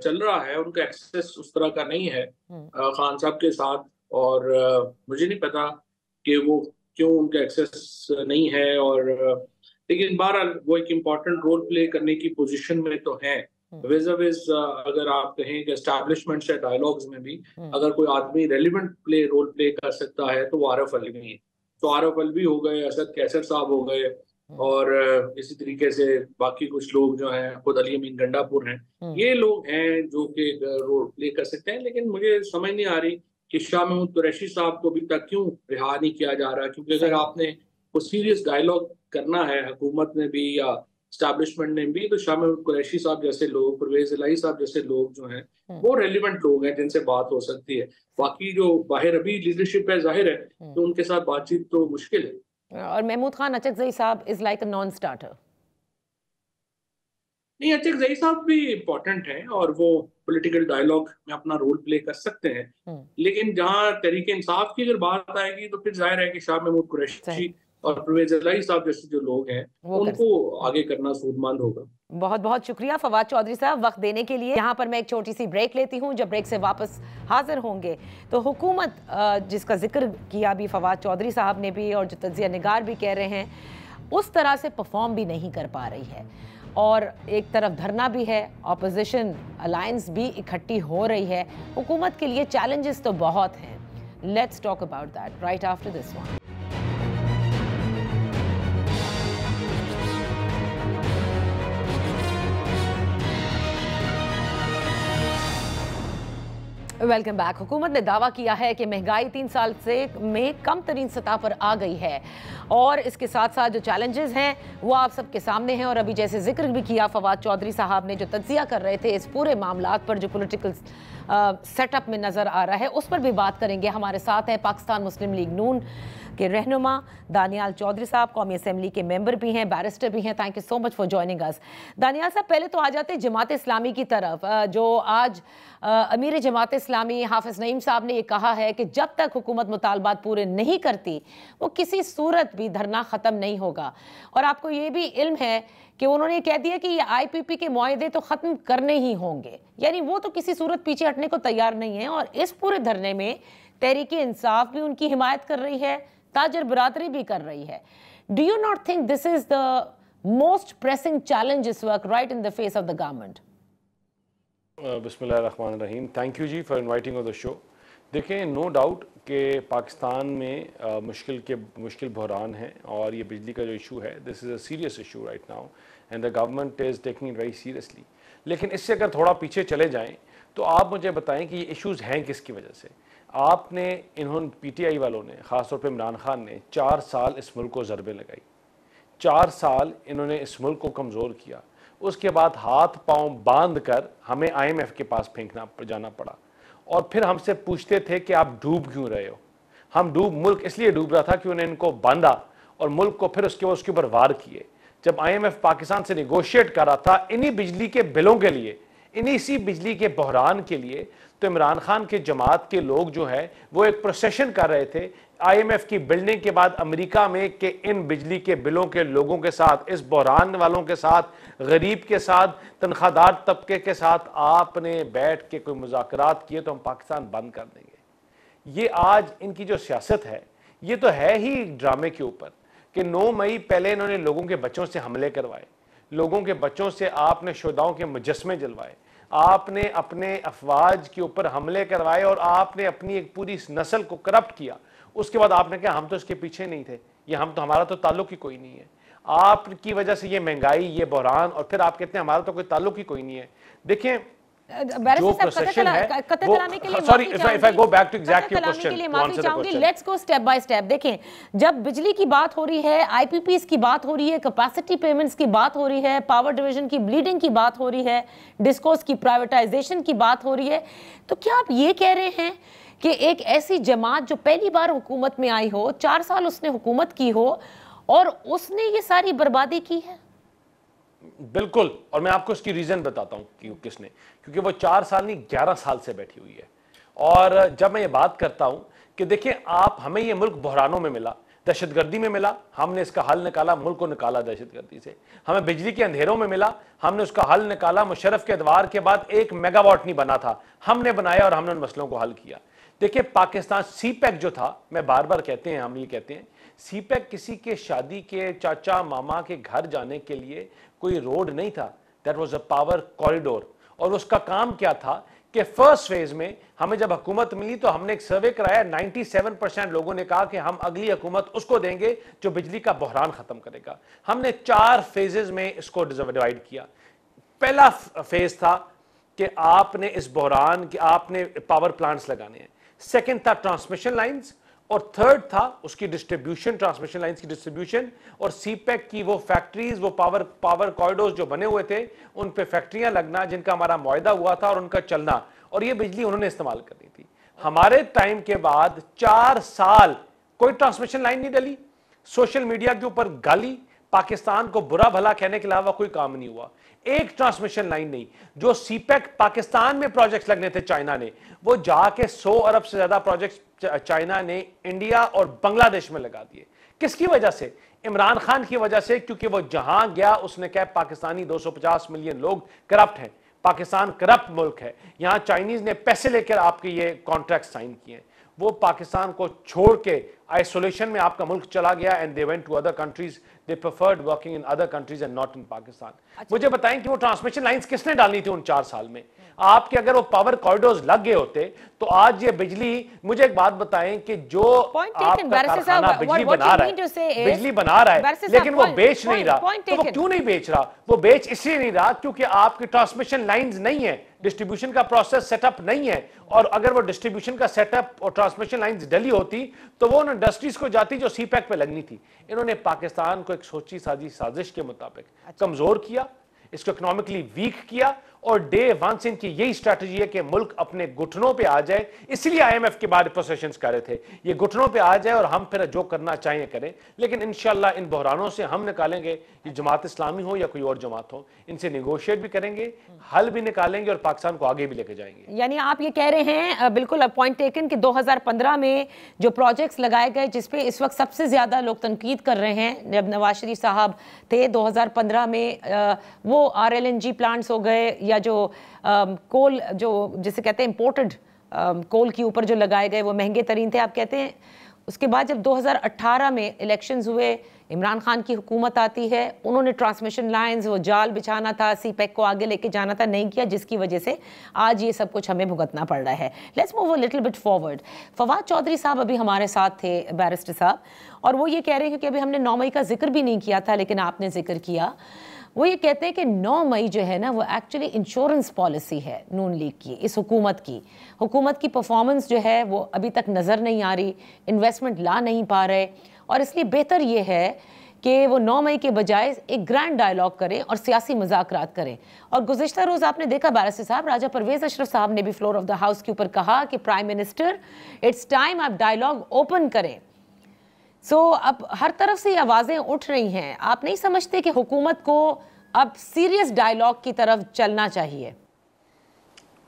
चल रहा है, उनका एक्सेस उस तरह का नहीं है खान साहब के साथ। और मुझे नहीं पता कि वो क्यों उनका एक्सेस नहीं है। और लेकिन बहरहाल वो एक इम्पॉर्टेंट रोल प्ले करने की पोजीशन में तो है। विज विज अगर आप कहें कि एस्टैब्लिशमेंट से डायलॉग्स में भी अगर कोई आदमी रेलिवेंट रोल प्ले कर सकता है तो वो आरिफ अलवी है। तो आरिफ अलवी हो गए, असद कैसर साहब हो गए, और इसी तरीके से बाकी कुछ लोग जो हैं, खुद अली अमीन गंडापुर हैं, ये लोग हैं जो कि रोल प्ले कर सकते हैं। लेकिन मुझे समझ नहीं आ रही कि शाह महमूद कुरैशी साहब को अभी तक क्यों रिहा नहीं किया जा रहा, क्योंकि अगर आपने कोई सीरियस डायलॉग करना है हुकूमत में भी या स्टैब्लिशमेंट में भी, तो शाह महमूद कुरैशी साहब जैसे लोग, परवेज इलाही साहब जैसे लोग जो हैं वो रेलिवेंट लोग हैं जिनसे बात हो सकती है। बाकी जो बाहर अभी लीडरशिप है, जाहिर है तो उनके साथ बातचीत तो मुश्किल है। और महमूद खान अचकजई साहब is like a non starter. नहीं, अचकजई साहब भी इम्पोर्टेंट हैं और वो पॉलिटिकल डायलॉग में अपना रोल प्ले कर सकते हैं। लेकिन जहां तहरीक इंसाफ की अगर बात आएगी तो फिर जाहिर है कि शाह महमूद कुरैशी और परवेज इलाही साहब जैसे जो लोग हैं उनको आगे करना सूदमंद होगा। बहुत बहुत शुक्रिया फवाद चौधरी साहब वक्त देने के लिए। यहाँ पर मैं एक छोटी सी ब्रेक लेती हूँ, जब ब्रेक से वापस हाजिर होंगे तो हुकूमत जिसका जिक्र किया भी फवाद चौधरी साहब ने भी और जो तज्जिया निगार भी कह रहे हैं, उस तरह से परफॉर्म भी नहीं कर पा रही है। और एक तरफ धरना भी है, ऑपोजिशन अलायंस भी इकट्ठी हो रही है, हुकूमत के लिए चैलेंजेस तो बहुत हैं। Let's talk about that right after this one. Welcome back. हुकूमत ने दावा किया है कि महंगाई 3 साल से में कम तरीन सतह पर आ गई है और इसके साथ साथ जो चैलेंजेस हैं वो आप सबके सामने हैं। और अभी जैसे जिक्र भी किया फवाद चौधरी साहब ने, जो तज्जिया कर रहे थे इस पूरे मामलात पर जो पॉलिटिकल सेटअप में नज़र आ रहा है, उस पर भी बात करेंगे। हमारे साथ हैं पाकिस्तान मुस्लिम लीग नून के रहनुमा दानियाल चौधरी साहब, कौमी असेंबली के मेंबर भी हैं, बैरिस्टर भी हैं। Thank you so much for joining अस। दानियाल साहब, पहले तो आ जाते हैं जमात इस्लामी की तरफ, जो आज अमीर जमात इस्लामी हाफिज नईम साहब ने ये कहा है कि जब तक हुकूमत मुतालबात पूरे नहीं करती वो किसी सूरत भी धरना ख़त्म नहीं होगा। और आपको ये भी इल्म है कि उन्होंने कह दिया कि ये IPP के मुआहदे तो ख़त्म करने ही होंगे, यानी वो तो किसी सूरत पीछे हटने को तैयार नहीं है। और इस पूरे धरने में तहरीक इंसाफ भी उनकी हिमायत कर रही है, ताजर बरादरी भी कर रही है। Do you not think this is the most pressing challenge इस वक्त right in the face of the government? बिस्मिल्लाहिर्रहमानिर्रहीम। Thank you ji for inviting on the show. देखें, नो डाउट कि पाकिस्तान में मुश्किल बहरान है और ये बिजली का जो इशू है, this is a serious issue right now and the government is taking it very seriously. लेकिन इससे अगर थोड़ा पीछे चले जाएं तो आप मुझे बताएं कि ये इश्यूज़ हैं किसकी वजह से। इन्होंने PTI वालों ने, ख़ासतौर पर इमरान खान ने 4 साल इस मुल्क को ज़रबे लगाई, 4 साल इन्होंने इस मुल्क को कमज़ोर किया। उसके बाद हाथ पांव बांध कर हमें IMF के पास जाना पड़ा और फिर हमसे पूछते थे कि आप डूब क्यों रहे हो। मुल्क इसलिए डूब रहा था कि उन्हें इनको बांधा और मुल्क को फिर उसके ऊपर वार किए। जब IMF पाकिस्तान से निगोशिएट कर रहा था इन्हीं बिजली के बिलों के लिए, इसी बिजली के बहरान के लिए, तो इमरान खान के जमात के लोग जो है वो एक प्रोसेशन कर रहे थे IMF की बिल्डिंग के बाद अमेरिका में कि इन बिजली के बिलों के लोगों के साथ, इस बहरान वालों के साथ, गरीब के साथ, तनख्वाहदार तबके के साथ आपने बैठ के कोई मुज़ाकरात किए तो हम पाकिस्तान बंद कर देंगे। ये आज इनकी जो सियासत है ये तो है ही ड्रामे के ऊपर कि 9 मई पहले इन्होंने लोगों के बच्चों से हमले करवाए, लोगों के बच्चों से आपने शुहदाओं के मुजस्मे जलवाए, आपने अपने अफवाज के ऊपर हमले करवाए और आपने अपनी एक पूरी नस्ल को करप्ट किया। उसके बाद आपने कहा हम तो इसके पीछे नहीं थे, ये हमारा तो ताल्लुक ही कोई नहीं है, आपकी वजह से ये महंगाई, ये बहरान, और फिर आप कहते हैं हमारा तो कोई ताल्लुक ही कोई नहीं है। देखें, जो प्रोसेशन है वो, sorry if I go back to exact your question, माफी चाहूंगी, let's go step by step. देखें, जब बिजली की बात हो रही है, IPPs की बात हो रही है, कैपेसिटी पेमेंट्स की बात हो रही है, पावर डिवीजन की ब्लीडिंग की बात हो रही है, डिस्कोस की प्राइवेटाइजेशन की बात हो रही है, तो क्या आप ये कह रहे हैं कि एक ऐसी जमात जो पहली बार हुकूमत में आई हो, 4 साल उसने हुकूमत की हो और उसने ये सारी बर्बादी की है। बिल्कुल, और मैं आपको इसकी रीजन बताता हूं कि किसने, क्योंकि वो 4 साल नहीं 11 साल से बैठी हुई है। और जब मैं ये बात करता हूं कि देखिए आप, हमें ये मुल्क बहरानों में मिला, दहशतगर्दी में मिला, हमने इसका हल निकाला, मुल्क को निकाला दहशतगर्दी से। हमें बिजली के अंधेरों में मिला, हमने उसका हल निकाला। मुशर्रफ के अदवार के बाद 1 मेगावाट नहीं बना था, हमने बनाया और हमने उन मसलों को हल किया। देखिए पाकिस्तान सीपैक जो था, मैं बार बार कहते हैं, हम ये कहते हैं सीपैक किसी के शादी के चाचा मामा के घर जाने के लिए कोई रोड नहीं था, that was a power corridor. और उसका काम क्या था कि फर्स्ट फेज में हमें जब हुकूमत मिली तो हमने एक सर्वे कराया, 97% लोगों ने कहा कि हम अगली हुकूमत उसको देंगे जो बिजली का बहरान खत्म करेगा। हमने 4 फेजेस में इसको डिवाइड किया। पहला फेज था कि आपने इस बहरान के आपने पावर प्लांट्स लगाने हैं, सेकंड था ट्रांसमिशन लाइंस, और थर्ड था उसकी डिस्ट्रीब्यूशन, ट्रांसमिशन लाइंस की डिस्ट्रीब्यूशन, और सीपैक की वो फैक्ट्रीज, वो पावर कॉरिडोर्स जो बने हुए थे उन पे फैक्ट्रियां लगना जिनका हमारा मुआहदा हुआ था और उनका चलना, और ये बिजली उन्होंने इस्तेमाल करनी थी। हमारे टाइम के बाद 4 साल कोई ट्रांसमिशन लाइन नहीं डली, सोशल मीडिया के ऊपर गाली, पाकिस्तान को बुरा भला कहने के अलावा कोई काम नहीं हुआ। एक ट्रांसमिशन लाइन नहीं। जो सीपैक पाकिस्तान में प्रोजेक्ट्स लगने थे चाइना ने, वो जाके 100 अरब से ज्यादा प्रोजेक्ट्स चाइना ने इंडिया और बांग्लादेश में लगा दिए। किसकी वजह से? इमरान खान की वजह से, क्योंकि वो जहां गया उसने कहा पाकिस्तानी 250 मिलियन लोग करप्ट हैं, पाकिस्तान करप्ट मुल्क है, यहां चाइनीज ने पैसे लेकर आपके ये कॉन्ट्रैक्ट साइन किए। वो पाकिस्तान को छोड़ के आइसोलेशन में आपका मुल्क चला गया, and they went to other countries, they preferred working in other countries and not in Pakistan. मुझे बताएं कि वो ट्रांसमिशन लाइंस किसने डालनी थी उन 4 साल में? आपके अगर वो पावर कॉरिडोर्स लग गए होते तो आज ये बिजली, मुझे एक बात बताएं कि जो आपका कारखाना बिजली बना रहा है लेकिन वो बेच नहीं रहा, तो वो क्यों नहीं बेच रहा? वो बेच इसलिए नहीं रहा क्योंकि आपकी ट्रांसमिशन लाइंस नहीं है, डिस्ट्रीब्यूशन का प्रोसेस सेटअप नहीं है। और अगर वो डिस्ट्रीब्यूशन का सेटअप और ट्रांसमिशन लाइंस डली होती तो वो इंडस्ट्रीज को जाती जो सीपैक पे लगनी थी। इन्होंने पाकिस्तान को एक सोची साजी साजिश के मुताबिक कमजोर किया, इसको इकोनॉमिकली वीक किया, और डे 1 से इनकी यही स्ट्रैटेजी है कि मुल्क अपने घुटनों पे आ जाए। इसलिए आईएमएफ के बाद प्रोसेशंस कर रहे थे, ये घुटनों पे आ जाए और हम फिर जो करना चाहें करें। लेकिन इंशाल्लाह इन बहरानों से हम निकालेंगे, ये जमात इस्लामी हो या कोई और जमात हो, इनसे निगोशिएट भी करेंगे, हल भी निकालेंगे और पाकिस्तान को आगे भी लेके जाएंगे। यानी आप ये कह रहे हैं, बिल्कुल पॉइंट टेकन, कि 2015 में जो प्रोजेक्ट्स लगाए गए जिसपे इस वक्त सबसे ज्यादा लोग तनकीद कर रहे हैं, जब नवाज शरीफ साहब थे 2015 में, वो RLNG प्लांट्स हो गए, या जो कोल, जो जिसे कहते हैं इंपोर्टेड कोल के ऊपर जो लगाए गए, वो महंगे तरीन थे आप कहते हैं। उसके बाद जब 2018 में इलेक्शंस हुए, इमरान खान की हुकूमत आती है, उन्होंने ट्रांसमिशन लाइंस, वो जाल बिछाना था, सीपैक को आगे लेके जाना था, नहीं किया, जिसकी वजह से आज ये सब कुछ हमें भुगतना पड़ रहा है। Let's move a little bit forward. Fawad Chaudhry साहब अभी हमारे साथ थे, बैरिस्टर साहब, और वो ये कह रहे हैं कि अभी हमने 9 मई का जिक्र भी नहीं किया था लेकिन आपने जिक्र किया। वो ये कहते हैं कि 9 मई जो है ना, वो एक्चुअली इंश्योरेंस पॉलिसी है नून लीग की, इस हुकूमत की परफॉर्मेंस जो है वो अभी तक नज़र नहीं आ रही, इन्वेस्टमेंट ला नहीं पा रहे, और इसलिए बेहतर ये है कि वो 9 मई के बजाय एक ग्रैंड डायलॉग करें और सियासी मुज़ाकरात करें। और गुज़िश्ता रोज़ आपने देखा बैरिस्टर साहब, राजा परवेज़ अशरफ साहब ने भी फ्लोर ऑफ द हाउस के ऊपर कहा कि प्राइम मिनिस्टर, इट्स टाइम आप डायलॉग ओपन करें। अब हर तरफ से ये आवाज़ें उठ रही हैं, आप नहीं समझते कि हुकूमत को अब सीरियस डायलॉग की तरफ चलना चाहिए?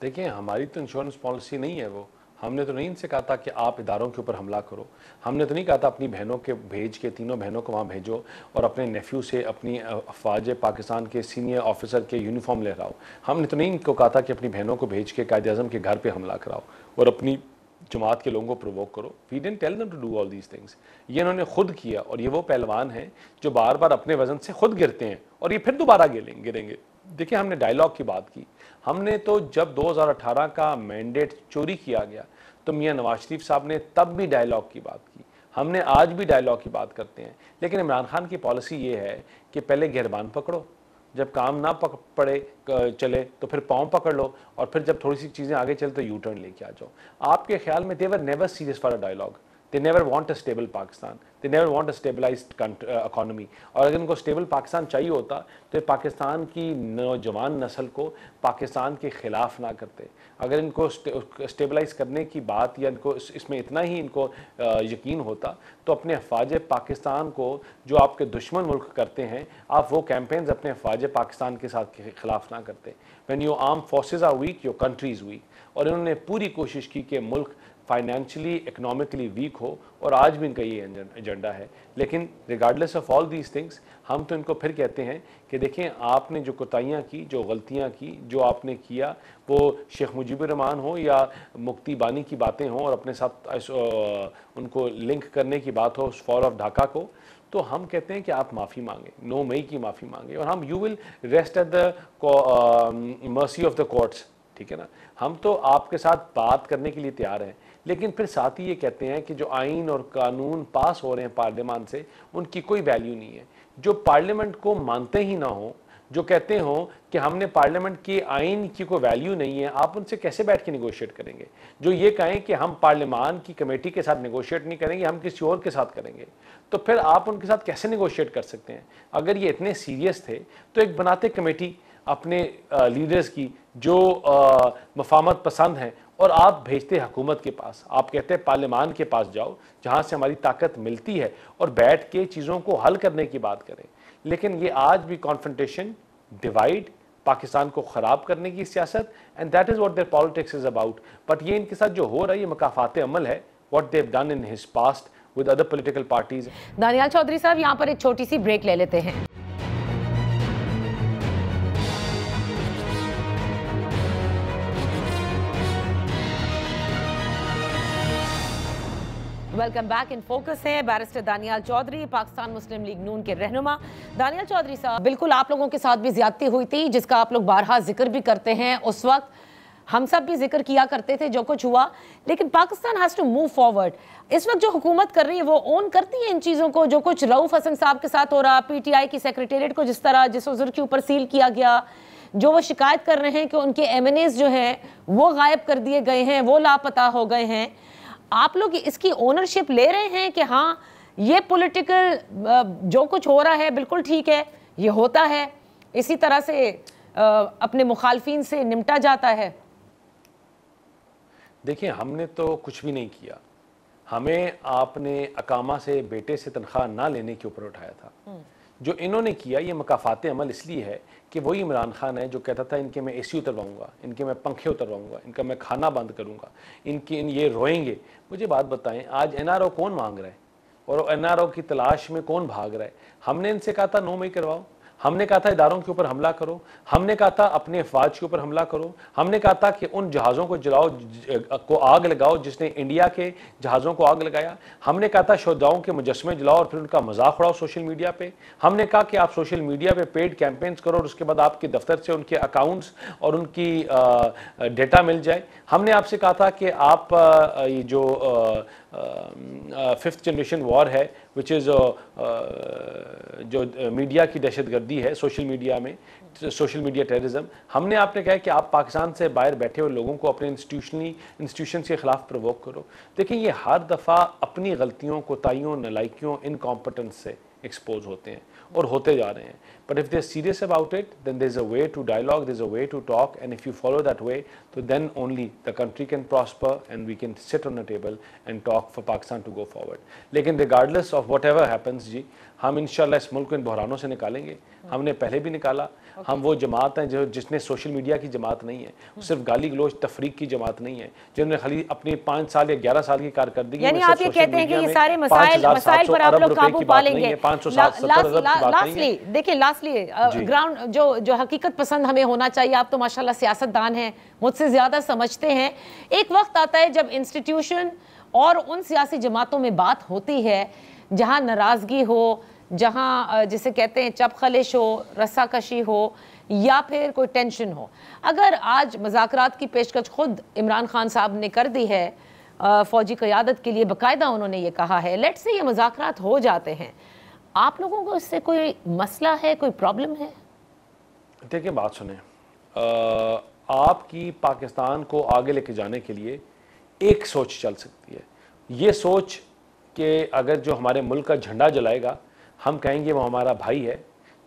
देखिए, हमारी तो इंश्योरेंस पॉलिसी नहीं है वो। हमने तो नहीं इनसे कहा था कि आप इदारों के ऊपर हमला करो, हमने तो नहीं कहा था अपनी बहनों के भेज के, तीनों बहनों को वहाँ भेजो और अपने नेफ्यू से अपनी अफवाज पाकिस्तान के सीनियर ऑफिसर के यूनिफॉर्म ले रहा। हमने तो नहीं इनको कहा था कि अपनी बहनों को भेज के कायद-ए-आज़म के घर पर हमला कराओ और अपनी जमात के लोगों को प्रोवोक करो। We didn't tell them to do all these things. ये इन्होंने खुद किया, और ये वो पहलवान हैं जो बार बार अपने वजन से खुद गिरते हैं और ये फिर दोबारा गिरेंगे। देखिए, हमने डायलॉग की बात की, हमने तो जब 2018 का मैंडेट चोरी किया गया तो मियां नवाज शरीफ साहब ने तब भी डायलॉग की बात की, हमने आज भी डायलॉग की बात करते हैं। लेकिन इमरान खान की पॉलिसी ये है कि पहले गिरबान पकड़ो, जब काम ना पड़े चले तो फिर पाँव पकड़ लो, और फिर जब थोड़ी सी चीज़ें आगे चले तो यू टर्न लेके आ जाओ। आपके ख्याल में they were never serious for a dialogue, they never want a stable Pakistan, they never want a stabilized economy. और अगर इनको स्टेबल पाकिस्तान चाहिए होता तो ये पाकिस्तान की नौजवान नस्ल को पाकिस्तान के ख़िलाफ़ ना करते। अगर इनको स्टेबलाइज करने की बात या इनको इसमें इतना ही इनको यकीन होता तो अपने अफवाज पाकिस्तान को जो आपके दुश्मन मुल्क करते हैं, आप वो कैंपेन्स अपने अफवाज पाकिस्तान के साथ के खिलाफ ना करते। When your arm forces are weak, your country is weak. और इन्होंने पूरी कोशिश की कि मुल्क फाइनेंशियली इकोनॉमिकली वीक हो, और आज भी इनका ये एजेंडा है। लेकिन regardless of all these things, हम तो इनको फिर कहते हैं कि देखें, आपने जो कोताहियाँ की, जो गलतियाँ की, जो आपने किया, वो शेख मुजीबुर रहमान हो या मुफ्ती बानी की बातें हों और अपने साथ उनको लिंक करने की बात हो फॉल ऑफ ढाका को, तो हम कहते हैं कि आप माफ़ी मांगें, 9 मई की माफ़ी मांगें, और हम you will rest at the mercy of the courts. ठीक है ना, हम तो आपके साथ बात करने के लिए तैयार हैं, लेकिन फिर साथ ही ये कहते हैं कि जो आइन और कानून पास हो रहे हैं पार्लियामान से, उनकी कोई वैल्यू नहीं है। जो पार्लियामेंट को मानते ही ना हो, जो कहते हो कि हमने पार्लियामेंट की आइन की कोई वैल्यू नहीं है, आप उनसे कैसे बैठ के निगोशिएट करेंगे? जो ये कहें कि हम पार्लियामान की कमेटी के साथ निगोशिएट नहीं करेंगे, हम किसी और के साथ करेंगे, तो फिर आप उनके साथ कैसे निगोशिएट कर सकते हैं? अगर ये इतने सीरियस थे तो एक बनाते कमेटी अपने लीडर्स की जो मफामत पसंद हैं, और आप भेजते हुकूमत के पास, आप कहते हैं पार्लियामान के पास जाओ जहाँ से हमारी ताकत मिलती है, और बैठ के चीज़ों को हल करने की बात करें। लेकिन ये आज भी कॉन्फ्रंटेशन, डिवाइड, पाकिस्तान को ख़राब करने की सियासत, and that is what their politics is about. But ये इनके साथ जो हो रहा है, ये मकाफात अमल है, what they have done in his past with other political parties. Daniyal Chaudhry साहब, यहाँ पर एक छोटी सी ब्रेक ले लेते हैं। Welcome back. इन फोकस है बैरिस्टर दानियाल चौधरी, पाकिस्तान मुस्लिम लीग नून के रहनुमा। दानियाल चौधरी साहब, बिल्कुल आप लोगों के साथ भी ज्यादती हुई थी, जिसका आप लोग बारहा जिक्र भी करते हैं। उस वक्त हम सब भी जिक्र किया करते थे जो कुछ हुआ, लेकिन Pakistan has to move forward. इस वक्त जो हुकूमत कर रही है वो ओन करती है इन चीज़ों को, जो कुछ रऊफ हसन साहब के साथ हो रहा, PTI की सेक्रेटेरिएट को जिस उज़र के ऊपर सील किया गया, जो वो शिकायत कर रहे हैं कि उनके MNAs जो हैं वो गायब कर दिए गए हैं, वो लापता हो गए हैं। आप लोग इसकी ओनरशिप ले रहे हैं कि हाँ, ये पॉलिटिकल जो कुछ हो रहा है बिल्कुल ठीक है, ये होता है, इसी तरह से अपने मुखालफिन से निपटा जाता है? देखिए, हमने तो कुछ भी नहीं किया। हमें आपने अकामा से बेटे से तनख्वाह ना लेने के ऊपर उठाया था। जो इन्होंने किया, ये मकाफात अमल इसलिए है कि वही इमरान खान है जो कहता था इनके मैं AC उतरवाऊंगा, इनके मैं पंखे उतरवाऊंगा, इनका मैं खाना बंद करूंगा, ये रोएंगे। मुझे बात बताएं, आज NRO कौन मांग रहा है और NRO की तलाश में कौन भाग रहा है? हमने इनसे कहा था 9 मई करवाओ, हमने कहा था इदारों के ऊपर हमला करो, हमने कहा था अपने अफवाज के ऊपर हमला करो, हमने कहा था कि उन जहाज़ों को जलाओ, को आग लगाओ जिसने इंडिया के जहाज़ों को आग लगाया, हमने कहा था शोधाओं के मुजस्मे जलाओ और फिर उनका मजाक उड़ाओ सोशल मीडिया पे, हमने कहा कि आप सोशल मीडिया पे पेड कैंपेन्स करो और उसके बाद आपके दफ्तर से उनके अकाउंट्स और उनकी डेटा मिल जाए। हमने आपसे कहा था कि आप ये जो 5th जनरेशन वॉर है, विच इज़ जो मीडिया की दहशतगर्दी है, सोशल मीडिया में सोशल मीडिया टेररिज्म, हमने आपने कहा कि आप पाकिस्तान से बाहर बैठे हुए लोगों को अपने इंस्टीट्यूशन के खिलाफ प्रोवोक करो। देखिए, ये हर दफ़ा अपनी गलतियों, कोताहियों, नलायकियों, इनकॉम्पिटेंस से एक्सपोज होते हैं और होते जा रहे हैं। But if they are serious about it, then there is a way to dialogue, there is a way to talk, and if you follow that way, तो then only the country can prosper and we can sit on a table and talk for Pakistan to go forward. लेकिन regardless of whatever happens ji, हम इंशाल्लाह इस मुल्क को इन बहरानों से निकालेंगे। हमने पहले भी निकाला। हम वो जमात हैं जो जिसने सोशल मीडिया की जमात नहीं है, सिर्फ गाली गलोच तफरीक की जमात नहीं है, जिन्होंने खाली अपनी 5 साल या 11 साल की कारकर्दगी, यानी आप ये कहते हैं कि ये सारे मसाइल पर आप लोग काबू पा लेंगे। लास्टली देखिए, ग्राउंड जो हकीकत पसंद हमें होना चाहिए, आप तो माशाल्लाह सियासतदान हैं, मुझसे ज़्यादा समझते हैं। एक वक्त आता है जब इंस्टीट्यूशन और उन सियासी जमातों में बात होती है जहाँ नाराज़गी हो, जहाँ जिसे कहते हैं चपखलिश हो, रस्साकशी हो या फिर कोई टेंशन हो। अगर आज मुज़ाकरात की पेशकश खुद इमरान खान साहब ने कर दी है, फ़ौजी क़यादत के लिए बाकायदा उन्होंने ये कहा है, लेट्स से ये मुज़ाकरात हो जाते हैं, आप लोगों को इससे कोई मसला है, कोई प्रॉब्लम है? देखिए, बात सुने, आपकी पाकिस्तान को आगे लेके जाने के लिए एक सोच चल सकती है। ये सोच कि अगर जो हमारे मुल्क का झंडा जलाएगा हम कहेंगे वो हमारा भाई है,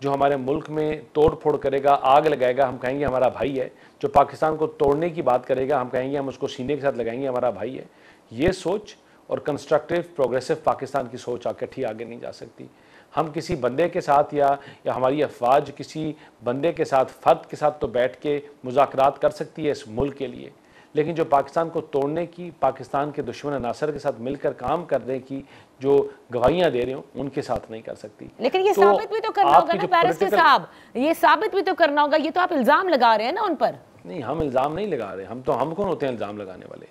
जो हमारे मुल्क में तोड़ फोड़ करेगा, आग लगाएगा, हम कहेंगे हमारा भाई है, जो पाकिस्तान को तोड़ने की बात करेगा हम कहेंगे हम उसको सीने के साथ लगाएंगे, हमारा भाई है। ये सोच और कंस्ट्रक्टिव प्रोग्रेसिव पाकिस्तान की सोच इकट्ठी आगे नहीं जा सकती। हम किसी बंदे के साथ या हमारी अफवाज किसी बंदे के साथ, फ़र्द के साथ तो बैठ के मुज़ाकरात कर सकती है इस मुल्क के लिए, लेकिन जो पाकिस्तान को तोड़ने की, पाकिस्तान के दुश्मन अनासर के साथ मिलकर काम करने की जो गवाहियां दे रहे हो उनके साथ नहीं कर सकती। लेकिन ये साबित भी तो करना होगा ना बैरिस्टर साहब, ये साबित भी तो करना होगा। ये तो आप इल्ज़ाम लगा रहे हैं ना उन पर। नहीं, हम इल्ज़ाम नहीं लगा रहे। हम कौन होते हैं इल्ज़ाम लगाने वाले?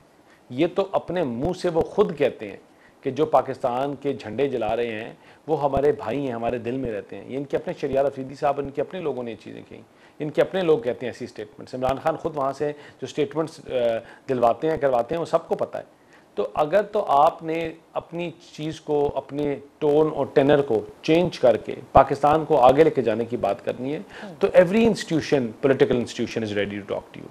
ये तो अपने मुंह से वो खुद कहते हैं कि जो पाकिस्तान के झंडे जला रहे हैं वो हमारे भाई हैं, हमारे दिल में रहते हैं। ये इनके अपने शरियार अफरीदी साहब, इनके अपने लोगों ने ये चीज़ें कही, इनके अपने लोग कहते हैं ऐसी स्टेटमेंट्स। इमरान खान खुद वहाँ से जो स्टेटमेंट्स दिलवाते हैं, करवाते हैं, वो सबको पता है। तो अगर तो आपने अपनी चीज़ को, अपने टोन और टेनर को चेंज करके पाकिस्तान को आगे लेके जाने की बात करनी है तो every institution, political institution is ready to talk to you,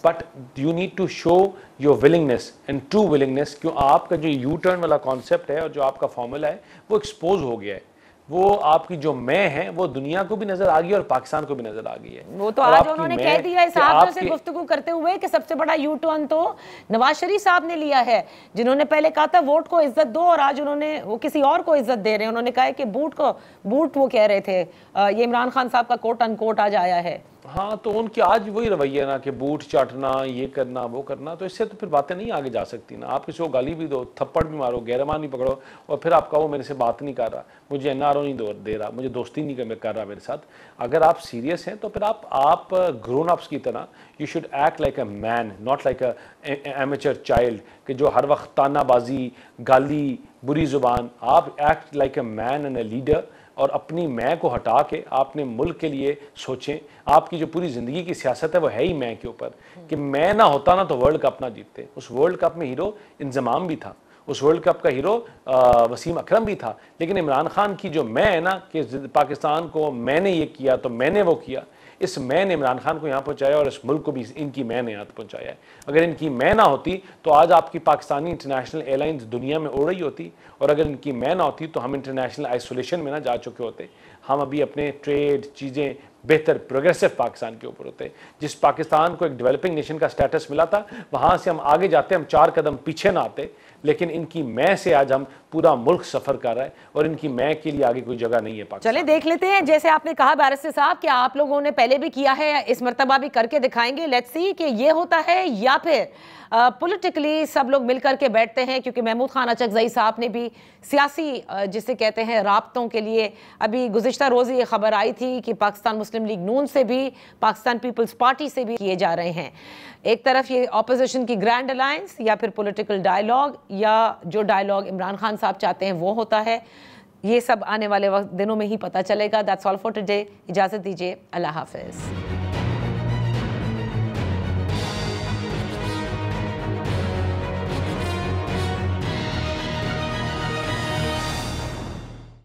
but you need to show your willingness and true willingness. क्यों आपका जो यू टर्न वाला कॉन्सेप्ट है और जो आपका फॉर्मूला है वो एक्सपोज हो गया है। वो आपकी जो मैं है वो दुनिया को भी नजर आ गई और पाकिस्तान को भी नजर आ गई है। वो तो आज उन्होंने कह दिया है साहब से गुफ्तगू करते हुए कि सबसे बड़ा यू टर्न तो नवाज शरीफ साहब ने लिया है, जिन्होंने पहले कहा था वोट को इज्जत दो और आज उन्होंने वो किसी और को इज्जत दे रहे हैं। उन्होंने कहा है कि बूट वो कह रहे थे, ये इमरान खान साहब का कोट अनकोट आज आया है। हाँ, तो उनकी आज वही रवैया ना कि बूट चाटना, ये करना, वो करना, तो इससे तो फिर बातें नहीं आगे जा सकती ना। आप किसी को गाली भी दो, थप्पड़ भी मारो, गैरमान भी पकड़ो और फिर आप कहो मेरे से बात नहीं कर रहा, मुझे एनआरओ नहीं दे रहा, मुझे दोस्ती नहीं कर रहा मेरे साथ। अगर आप सीरियस हैं तो फिर आप ग्रोन अप्स की तरह you should act like a man, not like a amateur child कि जो हर वक्त तानाबाजी, गाली, बुरी जुबान। आप act like a man and a leader और अपनी मैं को हटा के आपने मुल्क के लिए सोचें। आपकी जो पूरी ज़िंदगी की सियासत है वो है ही मैं के ऊपर, कि मैं ना होता ना तो वर्ल्ड कप ना जीतते। उस वर्ल्ड कप में हीरो इंजमाम भी था, उस वर्ल्ड कप का हीरो वसीम अकरम भी था, लेकिन इमरान खान की जो मैं है ना कि पाकिस्तान को मैंने ये किया तो मैंने वो किया, इस मैं ने इमरान खान को यहाँ पहुँचाया और इस मुल्क को भी इनकी मैं ने यहाँ पहुँचाया है। अगर इनकी मैं ना होती तो आज आपकी पाकिस्तानी इंटरनेशनल एयरलाइंस दुनिया में उड़ रही होती, और अगर इनकी मैं ना होती तो हम इंटरनेशनल आइसोलेशन में ना जा चुके होते। हम अभी अपने ट्रेड, चीज़ें बेहतर प्रोग्रेसिव पाकिस्तान के ऊपर होते। जिस पाकिस्तान को एक डेवलपिंग नेशन का स्टेटस मिला था वहाँ से हम आगे जाते, हम 4 कदम पीछे ना आते। लेकिन इनकी मैं से आज हम पूरा मुल्क सफ़र कर रहा है और इनकी मैं के लिए आगे कोई जगह नहीं है पाकिस्तान। चले देख लेते हैं, जैसे आपने कहा बैरिस्टर साहब कि आप लोगों ने पहले भी किया है, इस मर्तबा भी करके दिखाएंगे। लेट्स सी कि ये होता है या फिर पॉलिटिकली सब लोग मिलकर के बैठते हैं, क्योंकि महमूद खान अचकज़ई साहब ने भी सियासी जिसे कहते हैं राब्तों के लिए अभी गुज़िश्ता रोज़ ये खबर आई थी कि पाकिस्तान मुस्लिम लीग नून से भी, पाकिस्तान पीपल्स पार्टी से भी किए जा रहे हैं। एक तरफ ये ऑपोजिशन की ग्रैंड अलायंस या फिर पॉलिटिकल डायलॉग, या जो डायलॉग इमरान खान साहब चाहते हैं वो होता है। ये सब आने वाले दिनों में ही पता चलेगा। That's all for today. इजाज़त दीजिए, अल्लाह हाफ़िज़।